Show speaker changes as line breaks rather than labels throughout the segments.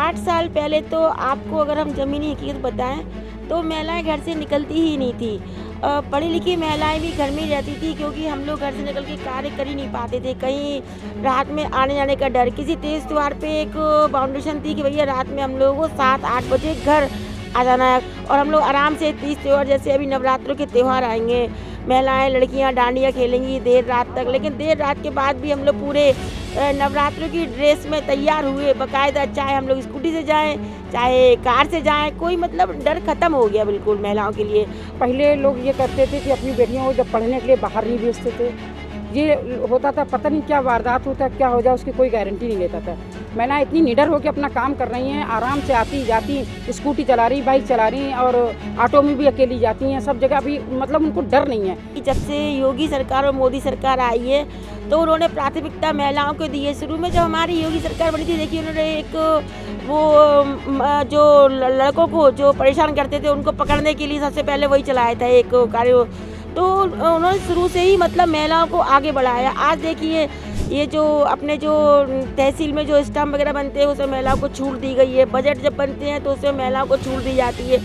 8 साल पहले तो आपको अगर हम ज़मीनी हकीकत बताएं तो महिलाएं घर से निकलती ही नहीं थी। पढ़ी लिखी महिलाएं भी घर में ही रहती थी, क्योंकि हम लोग घर से निकल के कार्य कर ही नहीं पाते थे। कहीं रात में आने जाने का डर, किसी तेज़ त्योहार पे एक बाउंडेशन थी कि भैया रात में हम लोगों को 7-8 बजे घर आ जाना है और हम लोग आराम से तीज त्योहार जैसे अभी नवरात्रों के त्यौहार आएंगे, महिलाएं लड़कियां डांडिया खेलेंगी देर रात तक। लेकिन देर रात के बाद भी हम लोग पूरे नवरात्रों की ड्रेस में तैयार हुए बाकायदा, चाहे हम लोग स्कूटी से जाएं चाहे कार से जाएं, कोई मतलब डर खत्म हो गया बिल्कुल महिलाओं के लिए।
पहले लोग ये करते थे कि अपनी बेटियों को जब पढ़ने के लिए बाहर नहीं भेजते थे, ये होता था पता नहीं क्या वारदात होता क्या हो जाए उसकी कोई गारंटी नहीं लेता था। महिलाएं इतनी निडर होकर अपना काम कर रही हैं, आराम से आती जाती, स्कूटी चला रही, बाइक चला रही और ऑटो में भी अकेली जाती हैं, सब जगह भी मतलब उनको डर नहीं है।
जब से योगी सरकार और मोदी सरकार आई है तो उन्होंने प्राथमिकता महिलाओं को दी है। शुरू में जब हमारी योगी सरकार बनी थी, देखिए उन्होंने एक वो जो लड़कों को जो परेशान करते थे उनको पकड़ने के लिए सबसे पहले वही चलाया था एक कार्य, तो उन्होंने शुरू से ही मतलब महिलाओं को आगे बढ़ाया। आज देखिए ये जो अपने जो तहसील में जो स्टाम्प वगैरह बनते हैं उसमें महिलाओं को छूट दी गई है, बजट जब बनते हैं तो उसमें महिलाओं को छूट दी जाती है।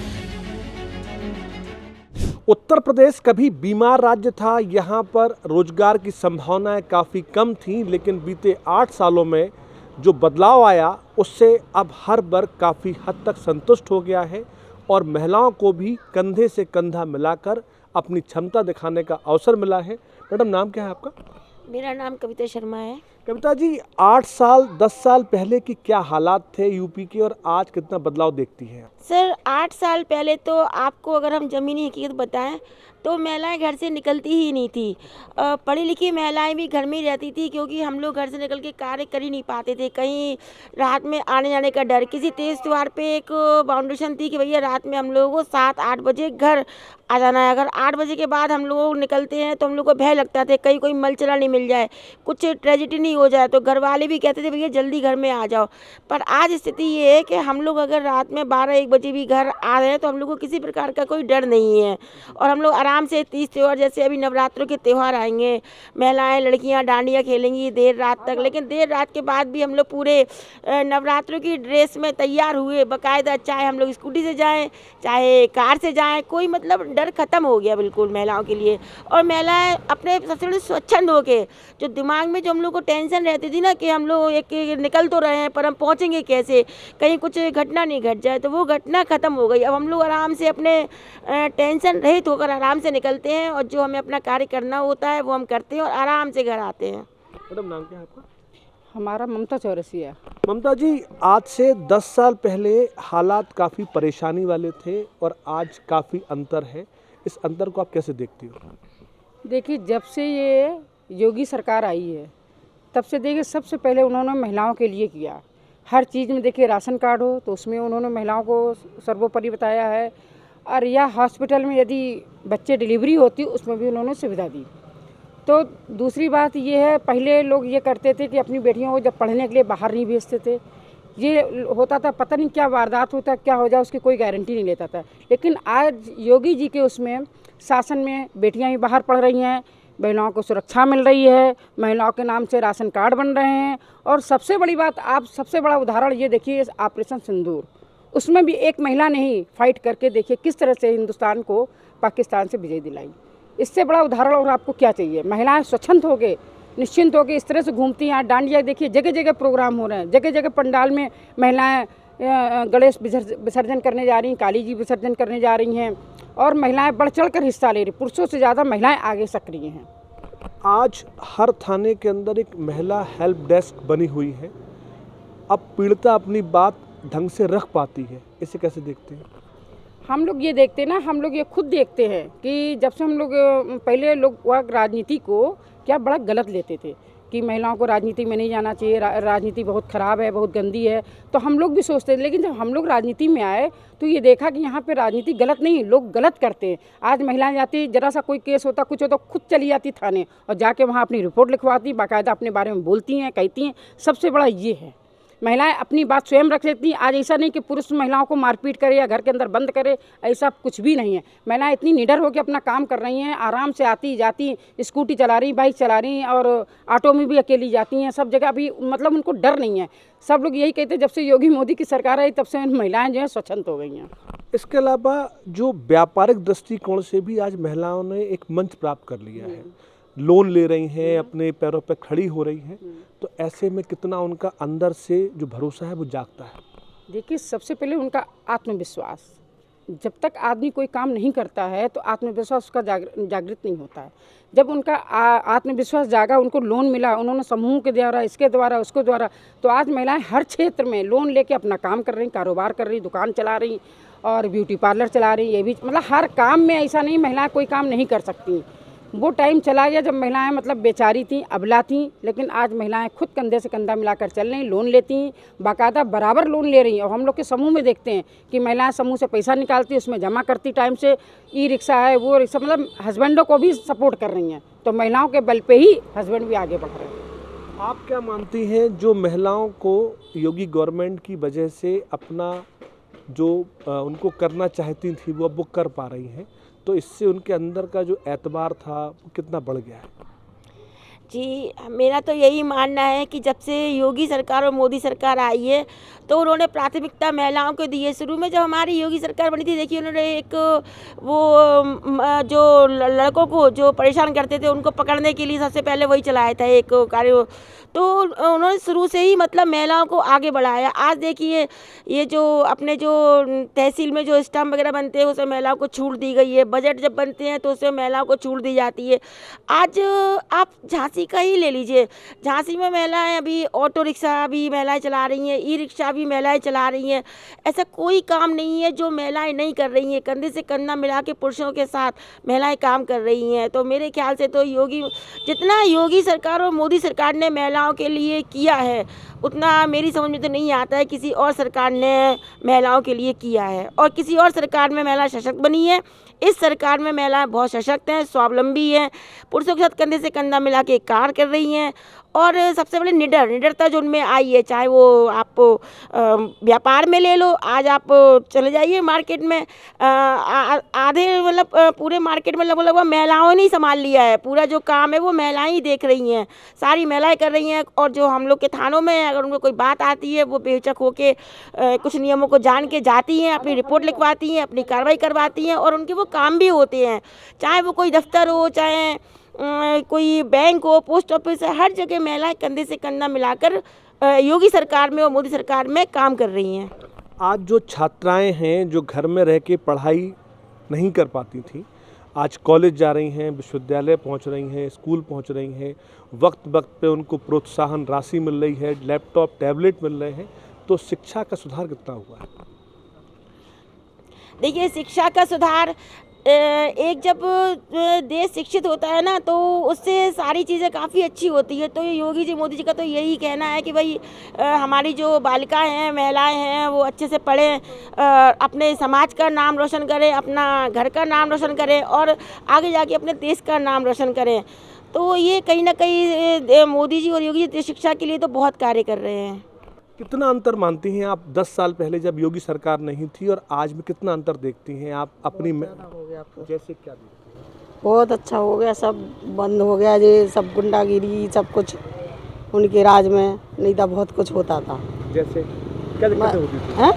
उत्तर प्रदेश कभी बीमार राज्य था, यहाँ पर रोजगार की संभावनाएं काफ़ी कम थीं, लेकिन बीते 8 सालों में जो बदलाव आया उससे अब हर वर्ग काफ़ी हद तक संतुष्ट हो गया है और महिलाओं को भी कंधे से कंधा मिलाकर अपनी क्षमता दिखाने का अवसर मिला है। मैडम, नाम क्या है आपका?
मेरा नाम कविता शर्मा है।
कविता जी, 8 साल 10 साल पहले की क्या हालात थे यूपी के और आज कितना बदलाव देखती हैं?
सर 8 साल पहले तो आपको अगर हम ज़मीनी हकीकत बताएं तो महिलाएं घर से निकलती ही नहीं थी। पढ़ी लिखी महिलाएं भी घर में ही रहती थी, क्योंकि हम लोग घर से निकल के कार्य कर ही नहीं पाते थे। कहीं रात में आने जाने का डर, किसी तेज़ त्योहार पे एक बाउंडेशन थी कि भैया रात में हम लोगों को 7-8 बजे घर आ जाना है। अगर 8 बजे के बाद हम लोग निकलते हैं तो हम लोग को भय लगता था कहीं कोई मलचला नहीं मिल जाए, कुछ ट्रेजिडी नहीं हो जाए, तो घर वाले भी कहते थे भैया जल्दी घर में आ जाओ। पर आज स्थिति ये है कि हम लोग अगर रात में 12-1 बजे भी घर आ रहे हैं तो हम लोग को किसी प्रकार का कोई डर नहीं है और हम लोग आराम से तीज त्योहार जैसे अभी नवरात्रों के त्यौहार आएंगे, महिलाएं लड़कियां डांडिया खेलेंगी देर रात तक। लेकिन देर रात के बाद भी हम लोग पूरे नवरात्रों की ड्रेस में तैयार हुए बाकायदा, चाहे हम लोग स्कूटी से जाएं चाहे कार से जाएं, कोई मतलब डर खत्म हो गया बिल्कुल महिलाओं के लिए। और महिलाएं अपने सबसे बड़े स्वच्छंद होके, जो दिमाग में जो हम लोग को टेंशन रहती थी ना कि हम लोग एक निकल तो रहे हैं पर हम पहुंचेंगे कैसे, कहीं कुछ घटना नहीं घट जाए, तो वो घटना खत्म हो गई। अब हम लोग आराम से अपने टेंशन रहित होकर आराम से निकलते हैं और जो हमें अपना कार्य करना होता है वो हम करते हैं और आराम से घर आते हैं।
मैडम, नाम क्या है आपका?
हमारा ममता चौरसिया।
ममता जी, आज से 10 साल पहले हालात काफ़ी परेशानी वाले थे और आज काफ़ी अंतर है, इस अंतर को आप कैसे देखती हो?
देखिए, जब से ये योगी सरकार आई है तब से देखिए सबसे पहले उन्होंने महिलाओं के लिए किया। हर चीज़ में देखिए राशन कार्ड हो तो उसमें उन्होंने महिलाओं को सर्वोपरि बताया है, और या हॉस्पिटल में यदि बच्चे डिलीवरी होती उसमें भी उन्होंने सुविधा दी। तो दूसरी बात ये है, पहले लोग ये करते थे कि अपनी बेटियों को जब पढ़ने के लिए बाहर नहीं भेजते थे, ये होता था पता नहीं क्या वारदात होता क्या हो जाए उसकी कोई गारंटी नहीं लेता था। लेकिन आज योगी जी के उसमें शासन में बेटियां ही बाहर पढ़ रही हैं, महिलाओं को सुरक्षा मिल रही है, महिलाओं के नाम से राशन कार्ड बन रहे हैं। और सबसे बड़ी बात, आप सबसे बड़ा उदाहरण ये देखिए ऑपरेशन सिंदूर, उसमें भी एक महिला ने ही फाइट करके देखिए किस तरह से हिंदुस्तान को पाकिस्तान से विजय दिलाई। इससे बड़ा उदाहरण और आपको क्या चाहिए? महिलाएं स्वच्छंद हो गए, निश्चिंत हो के इस तरह से घूमती हैं। डांडिया देखिए जगह जगह प्रोग्राम हो रहे हैं, जगह जगह पंडाल में महिलाएं गणेश विसर्जन करने जा रही हैं, काली जी विसर्जन करने जा रही हैं और महिलाएं बढ़ चढ़ कर हिस्सा ले रही, पुरुषों से ज़्यादा महिलाएं आगे सक्रिय हैं।
आज हर थाने के अंदर एक महिला हेल्प डेस्क बनी हुई है, अब पीड़िता अपनी बात ढंग से रख पाती है, इसे कैसे देखते हैं?
हम लोग ये देखते हैं ना, हम लोग ये खुद देखते हैं कि जब से हम लोग पहले लोग राजनीति को क्या बड़ा गलत लेते थे कि महिलाओं को राजनीति में नहीं जाना चाहिए, राजनीति बहुत ख़राब है, बहुत गंदी है, तो हम लोग भी सोचते थे। लेकिन जब हम लोग राजनीति में आए तो ये देखा कि यहाँ पे राजनीति गलत नहीं, लोग गलत करते हैं। आज महिलाएं जाती, जरा सा कोई केस होता कुछ होता खुद चली जाती थाने और जाके वहाँ अपनी रिपोर्ट लिखवाती, बाकायदा अपने बारे में बोलती हैं, कहती हैं। सबसे बड़ा ये है महिलाएं अपनी बात स्वयं रख सकती हैं। आज ऐसा नहीं कि पुरुष महिलाओं को मारपीट करे या घर के अंदर बंद करे, ऐसा कुछ भी नहीं है। महिलाएं इतनी निडर होकर अपना काम कर रही हैं, आराम से आती जाती, स्कूटी चला रही, बाइक चला रही और ऑटो में भी अकेली जाती हैं, सब जगह अभी मतलब उनको डर नहीं है। सब लोग यही कहते हैं जब से योगी मोदी की सरकार आई तब से महिलाएं जो है स्वच्छंद हो गई हैं।
इसके अलावा जो व्यापारिक दृष्टिकोण से भी आज महिलाओं ने एक मंच प्राप्त कर लिया है, लोन ले रही हैं, अपने पैरों पर खड़ी हो रही हैं, तो ऐसे में कितना उनका अंदर से जो भरोसा है वो जागता है?
देखिए, सबसे पहले उनका आत्मविश्वास। जब तक आदमी कोई काम नहीं करता है तो आत्मविश्वास उसका जागृत नहीं होता है। जब उनका आत्मविश्वास जागा, उनको लोन मिला, उन्होंने समूह के द्वारा, इसके द्वारा, उसके द्वारा, तो आज महिलाएं हर क्षेत्र में लोन लेके अपना काम कर रही, कारोबार कर रही, दुकान चला रही और ब्यूटी पार्लर चला रही। ये भी मतलब हर काम में, ऐसा नहीं महिलाएं कोई काम नहीं कर सकती। वो टाइम चला गया जब महिलाएं मतलब बेचारी थीं, अबला थीं, लेकिन आज महिलाएं खुद कंधे से कंधा मिलाकर चल रही, लोन लेती हैं, बाकायदा बराबर लोन ले रही हैं। और हम लोग के समूह में देखते हैं कि महिलाएं समूह से पैसा निकालती, उसमें जमा करती टाइम से, ई रिक्शा है, वो रिक्शा, मतलब हस्बैंडों को भी सपोर्ट कर रही हैं। तो महिलाओं के बल पे ही हस्बैंड भी आगे बढ़ रहे हैं।
आप क्या मानती हैं जो महिलाओं को योगी गवर्नमेंट की वजह से अपना जो उनको करना चाहती थी वो अब वो कर पा रही हैं, तो इससे उनके अंदर का जो एतबार था वो कितना बढ़ गया है?
जी, मेरा तो यही मानना है कि जब से योगी सरकार और मोदी सरकार आई है तो उन्होंने प्राथमिकता महिलाओं को दी है। शुरू में जब हमारी योगी सरकार बनी थी, देखिए उन्होंने एक जो लड़कों को जो परेशान करते थे उनको पकड़ने के लिए सबसे पहले वही चलाया था एक कार्य। तो उन्होंने शुरू से ही मतलब महिलाओं को आगे बढ़ाया। आज देखिए ये जो अपने जो तहसील में जो स्टाम्प वगैरह बनते हैं उसमें महिलाओं को छूट दी गई है। बजट जब बनते हैं तो उसमें महिलाओं को छूट दी जाती है। आज आप झांसी का ही ले लीजिए, झांसी में महिलाएं अभी ऑटो रिक्शा भी महिलाएं चला रही हैं, ई रिक्शा भी महिलाएं चला रही हैं। ऐसा कोई काम नहीं है जो महिलाएं नहीं कर रही हैं। कंधे से कंधा मिला के पुरुषों के साथ महिलाएं काम कर रही हैं। तो मेरे ख्याल से तो जितना योगी सरकार और मोदी सरकार ने महिलाओं के लिए किया है उतना मेरी समझ में तो नहीं आता है किसी और सरकार ने महिलाओं के लिए किया है। और किसी और सरकार में महिला सशक्त बनी है, इस सरकार में महिलाएं बहुत सशक्त हैं, स्वावलंबी हैं, पुरुषों के साथ कंधे से कंधा मिला के कार्य कर रही हैं। और सबसे बड़ी निडरता जो उनमें आई है, चाहे वो आप व्यापार में ले लो। आज आप चले जाइए मार्केट में, आधे मतलब पूरे मार्केट में लगभग महिलाओं ने ही संभाल लिया है। पूरा जो काम है वो महिलाएं ही देख रही हैं, सारी महिलाएं कर रही हैं। और जो हम लोग के थानों में अगर उनको कोई बात आती है वो बेहिचक होके कुछ नियमों को जान के जाती हैं, अपनी रिपोर्ट लिखवाती हैं, अपनी कार्रवाई करवाती हैं और उनके वो काम भी होते हैं। चाहे वो कोई दफ्तर हो, चाहे कोई बैंक हो, पोस्ट ऑफिस है, हर जगह महिलाएं कंधे से कंधा मिलाकर योगी सरकार में और मोदी सरकार में काम कर रही हैं।
आज जो छात्राएं हैं जो घर में रह के पढ़ाई नहीं कर पाती थी, आज कॉलेज जा रही हैं, विश्वविद्यालय पहुंच रही हैं, स्कूल पहुंच रही हैं, वक्त वक्त पे उनको प्रोत्साहन राशि मिल रही है, लैपटॉप टैबलेट मिल रहे हैं, तो शिक्षा का सुधार कितना हुआ है?
देखिए, शिक्षा का सुधार, एक जब देश शिक्षित होता है ना तो उससे सारी चीज़ें काफ़ी अच्छी होती है। तो ये योगी जी मोदी जी का तो यही कहना है कि भाई हमारी जो बालिकाएं हैं, महिलाएं हैं, वो अच्छे से पढ़ें, अपने समाज का नाम रोशन करें, अपना घर का नाम रोशन करें और आगे जाके अपने देश का नाम रोशन करें। तो ये कहीं ना कहीं मोदी जी और योगी जी शिक्षा के लिए तो बहुत कार्य कर रहे हैं।
कितना अंतर मानती हैं आप 10 साल पहले जब योगी सरकार नहीं थी और आज में कितना अंतर देखती हैं आप अपनी जैसे क्या देखती हैं?
बहुत अच्छा हो गया, सब बंद हो गया, ये सब गुंडागिरी सब कुछ उनके राज में, नहीं था बहुत कुछ होता था।
जैसे क्या दिक्कतें होती थी?
हैं?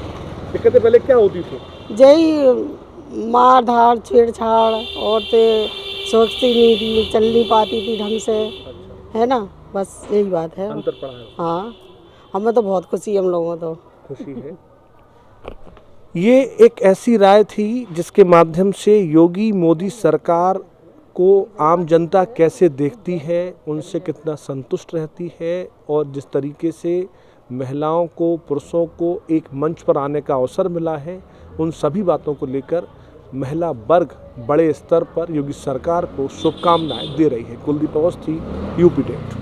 दिक्कतें पहले क्या होती थी?
यही मार धाड़ छेड़छाड़, औरतें सोचती नहीं थी, चल नहीं पाती थी ढंग से, है ना, बस यही बात है।
अंतर पड़ा है।
हाँ, हमें तो बहुत खुशी है, हम लोगों को तो
खुशी है। ये एक ऐसी राय थी जिसके माध्यम से योगी मोदी सरकार को आम जनता कैसे देखती है, उनसे कितना संतुष्ट रहती है और जिस तरीके से महिलाओं को, पुरुषों को एक मंच पर आने का अवसर मिला है, उन सभी बातों को लेकर महिला वर्ग बड़े स्तर पर योगी सरकार को शुभकामनाएं दे रही है। Kuldeep Awasthi, UP date.